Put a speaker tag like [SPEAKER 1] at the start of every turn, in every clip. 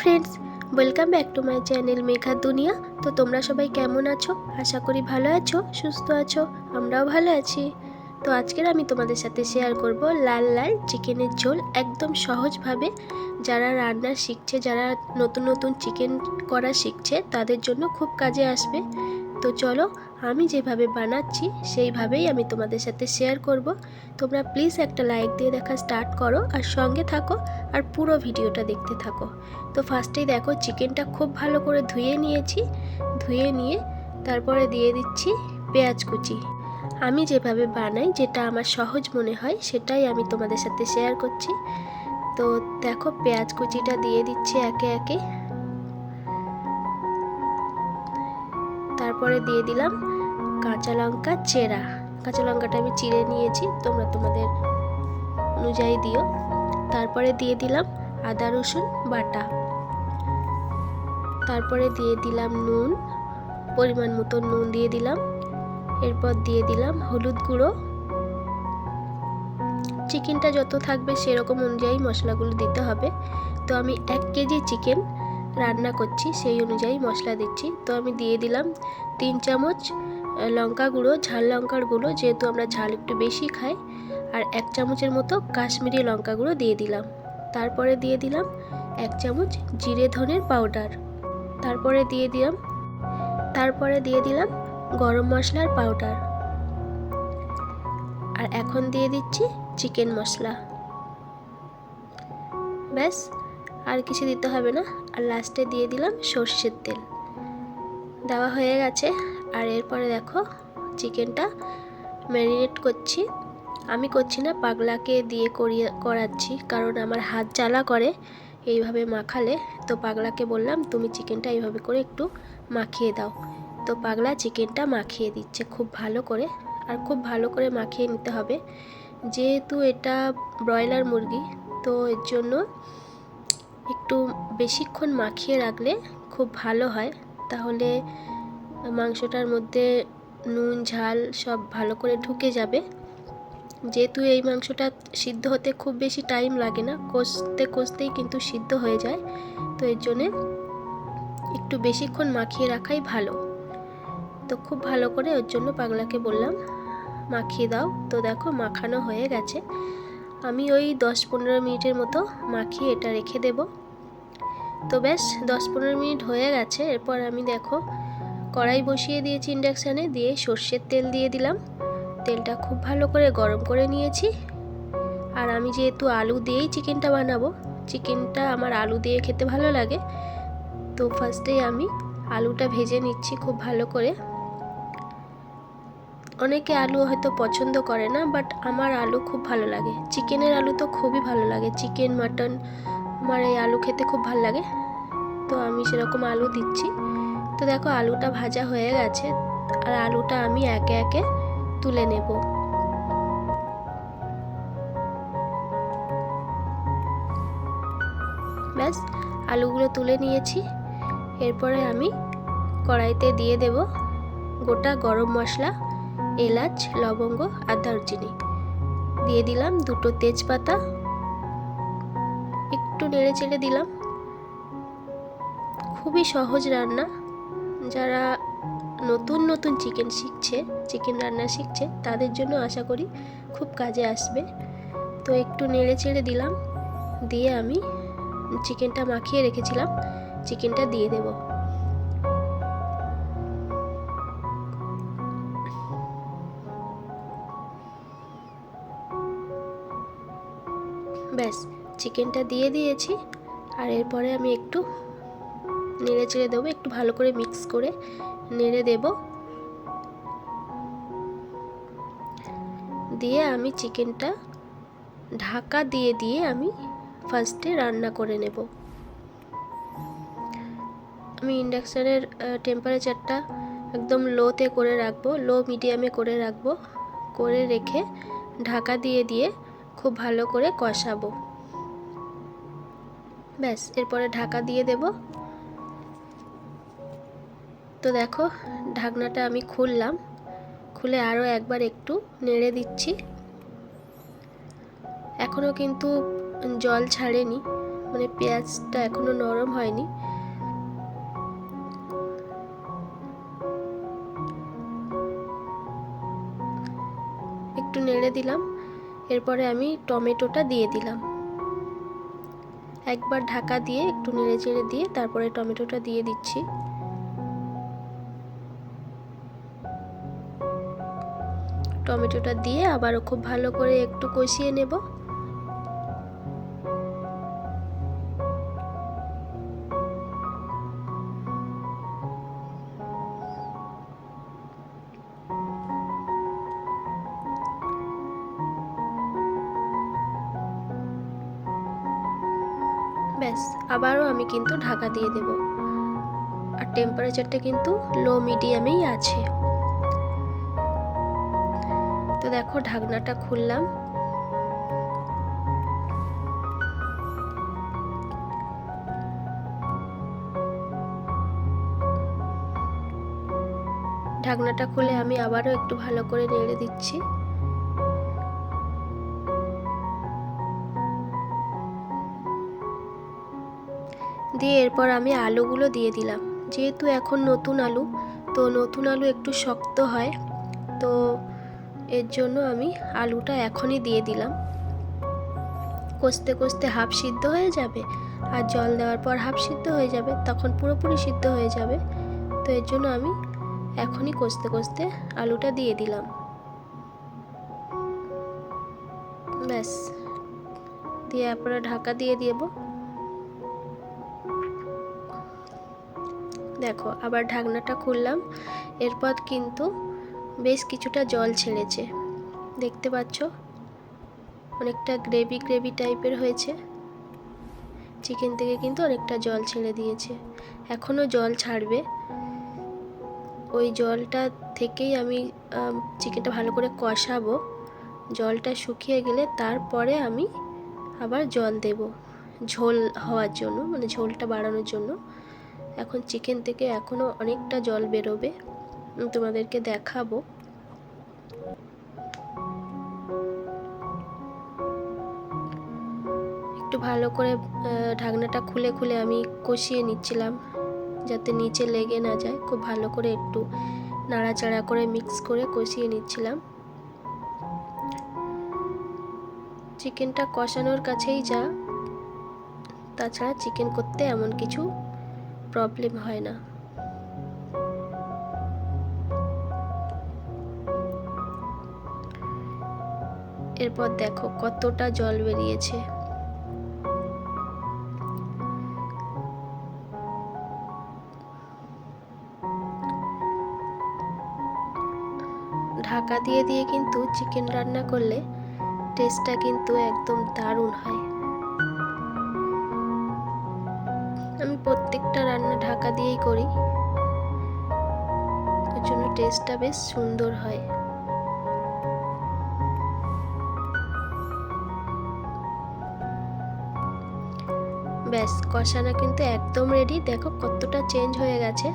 [SPEAKER 1] Friends, welcome back to my channel Megha দুনিয়া। তো তোমরা সবাই কেমন আছো? আশা করি ভালো আছো, সুস্থ আছো। আমরাও ভালো আছি। তো আজকের আমি তোমাদের সাথে শেয়ার করব লাল লাল চিকেনের ঝোল, একদম সহজভাবে। যারা রান্না শিখছে, যারা নতুন নতুন চিকেন করা শিখছে, তাদের জন্য খুব কাজে আসবে। তো চলো, আমি যেভাবে বানাচ্ছি সেইভাবেই আমি তোমাদের সাথে শেয়ার করব। তোমরা প্লিজ একটা লাইক দিয়ে দেখা স্টার্ট করো আর সঙ্গে থাকো আর পুরো ভিডিওটা দেখতে থাকো। তো ফার্স্টেই দেখো, চিকেনটা খুব ভালো করে ধুয়ে নিয়েছি। ধুয়ে নিয়ে তারপরে দিয়ে দিচ্ছি পেঁয়াজ কুচি। আমি যেভাবে বানাই, যেটা আমার সহজ মনে হয়, সেটাই আমি তোমাদের সাথে শেয়ার করছি। তো দেখো, পেঁয়াজ কুচিটা দিয়ে দিচ্ছি একে একে। তারপরে দিয়ে দিলাম কাঁচা লঙ্কা চেরা। কাঁচা লঙ্কাটা আমি চিড়ে নিয়েছি, তোমরা তোমাদের অনুযায়ী দিও। তারপরে দিয়ে দিলাম আদা রসুন বাটা। তারপরে দিয়ে দিলাম নুন, পরিমাণ মতো নুন দিয়ে দিলাম। এরপর দিয়ে দিলাম হলুদ গুঁড়ো। চিকেনটা যত থাকবে সেরকম অনুযায়ী মশলাগুলো দিতে হবে। তো আমি 1 কেজি চিকেন রান্না করছি, সেই অনুযায়ী মশলা দিচ্ছি। তো আমি দিয়ে দিলাম 3 চামচ লঙ্কা গুঁড়ো, ঝাল লঙ্কার গুঁড়ো, যেহেতু আমরা ঝাল একটু বেশি খাই। আর 1 চামচের মতো কাশ্মীরি লঙ্কা গুঁড়ো দিয়ে দিলাম। তারপরে দিয়ে দিলাম 1 চামচ জিরে ধনের পাউডার। তারপরে দিয়ে দিলাম গরম মশলার পাউডার। আর এখন দিয়ে দিচ্ছি চিকেন মশলা। ব্যাস, আর কিছু দিতে হবে না। আর লাস্টে দিয়ে দিলাম সর্ষের তেল। দেওয়া হয়ে গেছে। আর এরপরে দেখো, চিকেনটা ম্যারিনেট করছি। আমি করছি না, পাগলাকে দিয়ে করাচ্ছি, কারণ আমার হাত জ্বালা করে এইভাবে মাখালে। তো পাগলাকে বললাম, তুমি চিকেনটা এইভাবে করে একটু মাখিয়ে দাও। তো পাগলা চিকেনটা মাখিয়ে দিচ্ছে খুব ভালো করে। আর খুব ভালো করে মাখিয়ে নিতে হবে, যেহেতু এটা ব্রয়লার মুরগি, তো এর জন্য একটু বেশিক্ষণ মাখিয়ে রাখলে খুব ভালো হয়। তাহলে মাংসটার মধ্যে নুন ঝাল সব ভালো করে ঢুকে যাবে। যেহেতু এই মাংসটা সিদ্ধ হতে খুব বেশি টাইম লাগে না, কষতেই কিন্তু সিদ্ধ হয়ে যায়। তো এর জন্যে একটু বেশিক্ষণ মাখিয়ে রাখাই ভালো। তো খুব ভালো করে ওর জন্য পাগলাকে বললাম মাখিয়ে দাও। তো দেখো, মাখানো হয়ে গেছে। আমি ওই 10-15 মিনিটের মতো মাখিয়ে এটা রেখে দেব। তো ব্যাস 10-15 মিনিট হয়ে গেছে। এরপর আমি দেখো, কড়াই বসিয়ে দিয়েছি ইন্ডাকশানে, দিয়ে সর্ষের তেল দিয়ে দিলাম। তেলটা খুব ভালো করে গরম করে নিয়েছি। আর আমি যেহেতু আলু দিয়েই চিকেনটা বানাবো, চিকেনটা আমার আলু দিয়ে খেতে ভালো লাগে, তো ফার্স্টেই আমি আলুটা ভেজে নিচ্ছি খুব ভালো করে। অনেকে আলু হয়তো পছন্দ করে না, বাট আমার আলু খুব ভালো লাগে। চিকেনের আলু তো খুবই ভালো লাগে, চিকেন মাটন, আমার এই আলু খেতে খুব ভালো লাগে। তো আমি সেরকম আলু দিচ্ছি। তো দেখো, আলুটা ভাজা হয়ে গেছে। আর আলুটা আমি একে একে তুলে নেব। ব্যাস, আলুগুলো তুলে নিয়েছি। এরপরে আমি কড়াইতে দিয়ে দেব গোটা গরম মশলা, এলাচ, লবঙ্গ আর দারচিনি। দিয়ে দিলাম 2টো তেজপাতা, একটু নেড়ে চেড়ে দিলাম। খুবই সহজ রান্না। যারা নতুন নতুন চিকেন রান্না শিখছে, তাদের জন্য আশা করি খুব কাজে আসবে। তো একটু নেড়ে চেড়ে দিলাম। দিয়ে আমি চিকেনটা মাখিয়ে রেখেছিলাম, চিকেনটা দিয়ে দেব। ব্যাস, চিকেনটা দিয়ে দিয়েছি। আর এরপরে আমি একটু নেড়ে চেড়ে দেবো, একটু ভালো করে মিক্স করে নেড়ে দেব। দিয়ে আমি চিকেনটা ঢাকা দিয়ে আমি ফার্স্টে রান্না করে নেব। আমি ইন্ডাকশানের টেম্পারেচারটা একদম লোতে করে রাখবো, লো মিডিয়ামে করে রাখবো। করে রেখে ঢাকা দিয়ে খুব ভালো করে কষাবো। ব্যাস, এরপরে ঢাকা দিয়ে দেব। তো দেখো, ঢাকনাটা আমি খুললাম, খুলে আরও একবার একটু নেড়ে দিচ্ছি। এখনও কিন্তু জল ছাড়েনি, মানে পেঁয়াজটা এখনো নরম হয়নি। একটু নেড়ে দিলাম, এরপরে আমি টমেটোটা দিয়ে দিলাম। একবার ঢাকা দিয়ে একটু নেড়ে চেড়ে দিয়ে তারপরে টমেটোটা দিয়ে দিচ্ছি। টমেটোটা দিয়ে আবারও খুব ভালো করে একটু কষিয়ে নেব। ব্যাস, আবারও আমি কিন্তু ঢাকা দিয়ে দেব। আর টেম্পারেচারটা কিন্তু লো মিডিয়ামেই আছে। তো দেখো ঢাকনাটা খুললাম। ঢাকনাটা খুলে আমি আবারও একটু ভালো করে নেড়ে দিচ্ছি। দিয়ে এরপর আমি আলুগুলো দিয়ে দিলাম। যেহেতু এখন নতুন আলু, তো নতুন আলু একটু শক্ত হয়, তো এর জন্য আমি আলুটা এখনই দিয়ে দিলাম। কষতে কষতে হাফ সিদ্ধ হয়ে যাবে, আর জল দেওয়ার পর হাফ সিদ্ধ হয়ে যাবে, তখন পুরোপুরি সিদ্ধ হয়ে যাবে। তো এর জন্য আমি এখনই কষতে কষতে আলুটা দিয়ে দিলাম। ব্যাস, দিয়ে তারপরে ঢাকা দিয়ে দেব। দেখো আবার ঢাকনাটা খুললাম। এরপর কিন্তু বেশ কিছুটা জল ছেড়েছে, দেখতে পাচ্ছ, অনেকটা গ্রেভি গ্রেভি টাইপের হয়েছে। চিকেন থেকে কিন্তু অনেকটা জল ছেড়ে দিয়েছে, এখনও জল ছাড়বে। ওই জলটা থেকেই আমি চিকেনটা ভালো করে কষাবো। জলটা শুকিয়ে গেলে তারপরে আমি আবার জল দেব ঝোল হওয়ার জন্য, মানে ঝোলটা বাড়ানোর জন্য। এখন চিকেন থেকে এখনও অনেকটা জল বেরোবে, তোমাদেরকে দেখাবো। একটু ভালো করে ঢাকনাটা খুলে খুলে আমি কষিয়ে নিচ্ছিলাম, যাতে নিচে লেগে না যায়। খুব ভালো করে একটু নাড়াচাড়া করে মিক্স করে কষিয়ে নিচ্ছিলাম। চিকেনটা কষানোর কাছেই যা, তাছাড়া চিকেন করতে এমন কিছু প্রবলেম হয় না। এরপর দেখো কতটা জল বেরিয়েছে। ঢাকা দিয়ে দিয়ে কিন্তু চিকেন রান্না করলে টেস্টটা কিন্তু একদম দারুণ হয়। আমি প্রত্যেকটা রান্না ঢাকা দিয়েই করি, এর জন্য টেস্টটা বেশ সুন্দর হয়। ব্যাস, কষানো কিন্তু একদম রেডি। দেখো কতটা চেঞ্জ হয়ে গেছে,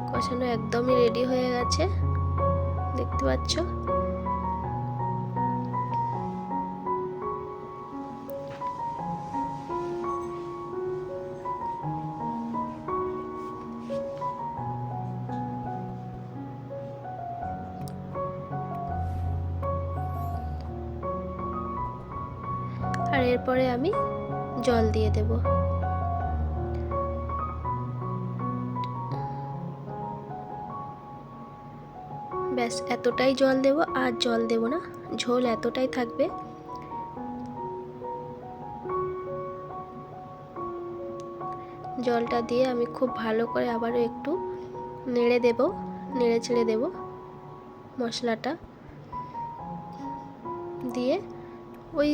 [SPEAKER 1] কষানো একদমই রেডি হয়ে গেছে, দেখতে পাচ্ছ। আর এরপরে আমি জল দিয়ে দেব। ব্যাস, এতটাই জল দেব, আর জল দেব না, ঝোল এতটাই থাকবে। জলটা দিয়ে আমি খুব ভালো করে আবারও একটু নেড়ে দেব, নেড়ে ছেড়ে দেব। মশলাটা দিয়ে ওই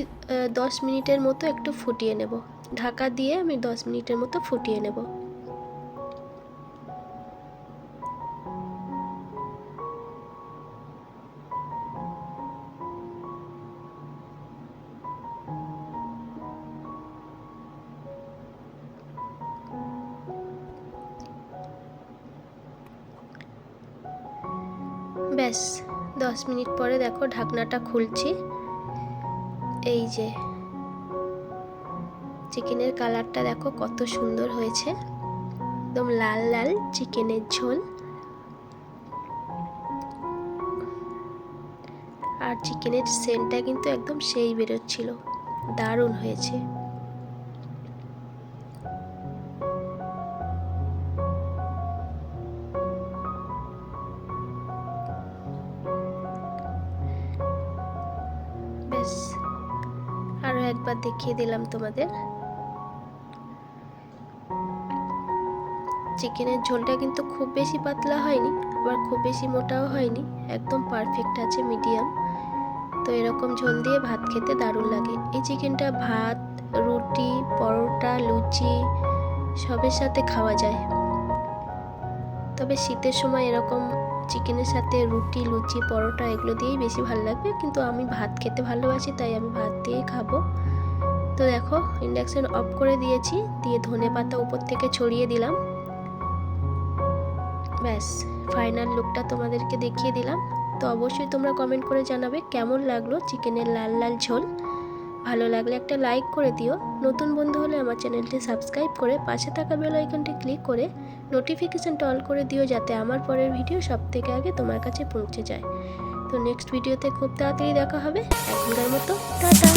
[SPEAKER 1] 10 মিনিটের মতো একটু ফুটিয়ে নেব। ঢাকা দিয়ে আমি 10 মিনিটের মতো ফুটিয়ে নেব। ব্যাস, 10 মিনিট পরে দেখো ঢাকনাটা খুলছি। এই যে চিকেনের কালারটা দেখো কত সুন্দর হয়েছে, একদম লাল লাল চিকেনের ঝোল। আর চিকেনের সেন্টটা কিন্তু একদম সেই বেরোচ্ছিল, দারুণ হয়েছে। ব্যাস, আরো একবার দেখিয়ে দিলাম তোমাদের। চিকেনের ঝোলটা কিন্তু খুব বেশি পাতলা হয়নি, আবার খুব বেশি মোটাও হয়নি, একদম পারফেক্ট আছে, মিডিয়াম। তো এরকম ঝোল দিয়ে ভাত খেতে দারুণ লাগে। এই চিকেনটা ভাত, রুটি, পরোটা, লুচি সবের সাথে খাওয়া যায়। তবে শীতের সময় এরকম চিকেনের সাথে রুটি, লুচি, পরোটা এগুলো দিয়েই বেশি ভালো লাগবে, কিন্তু আমি ভাত খেতে ভালোবাসি, তাই আমি ভাত দিয়েই খাবো। তো দেখো, ইন্ডাকশন অফ করে দিয়েছি, দিয়ে ধনেপাতা উপর থেকে ছড়িয়ে দিলাম। ব্যাস, ফাইনাল লুকটা তোমাদেরকে দেখিয়ে দিলাম। তো অবশ্যই তোমরা কমেন্ট করে জানাবে কেমন লাগলো চিকেনের লাল লাল ঝোল। ভালো লাগলে একটা লাইক করে দিও। নতুন বন্ধু হলে আমার চ্যানেলটি সাবস্ক্রাইব করে পাশে থাকা বেল আইকনটি ক্লিক করে নোটিফিকেশনটা অল করে দিও, যাতে আমার পরের ভিডিও সবথেকে আগে তোমার কাছে পৌঁছে যায়। তো নেক্সট ভিডিওতে খুব তাড়াতাড়ি দেখা হবে। এখনকার মতো টাটা।